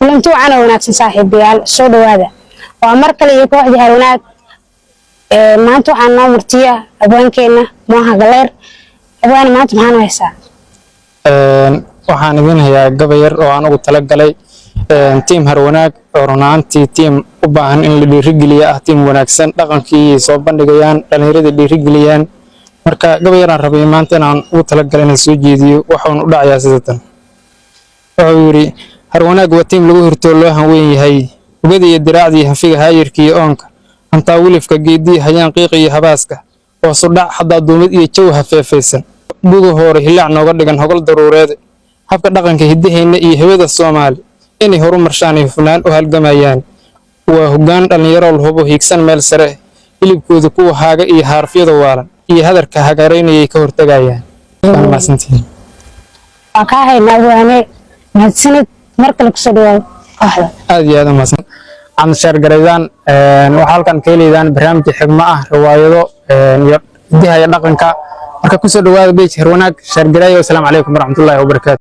kulanti wacan wanaagsan saaxiibayaal soo dhawaada waa mar kale iyo kooxdii Harwanaag maanta waxaan noo martiya abwaankeena Moha Galeer abwaan maanta maxaan haysaa waxaan idin hayaa gabayar oo aan ugu tala galay team Harwanaag oo runaantii team u baahan in la dhiirigeliyo team wanaagsan dhaqankii soo bandhigayaan dhalinyarada dhiirigeliyaan marka gabayaraan rabay maanta inaan ugu tala galay inaan soo jeediyo waxaan u dhacayaa sidatan wuxuu yiri Harwanaag waa team lagu hirto loo hanweyn yahay ugada iyo diraacdii hafiga haayirkii oonka anta wilifka geedii hayaan qiiq iyo habaaska oo sudhac hadda duumad iyo jaw hafeefaysan buuga hore hilaac nooga dhigan hogol daruureed habka dhaqanka hidaheena iyo hawada Soomaali inay horumarshaan iyo fulaan u halgamayaan waa hoggaan dhalinyaro hubo hiigsan meel sare hilibkooda ku haaga iyo harfiyada waalan iyo hadarka hagareynayay ka hortagayaan maasantiin ka haynaa waane mahadsanid markale ku soo dhawaad kooxda aad iyo aad u mahadsan aan share gareeyaan waxa halkan ka leeyahay barnaamij xigma ah riwaayado iyo hidaha dhaqanka marka ku soo dhawaada beej Harwanaag share gareeyo. Assalaamu calaykum waraxmatullaahi wabarakaatuh.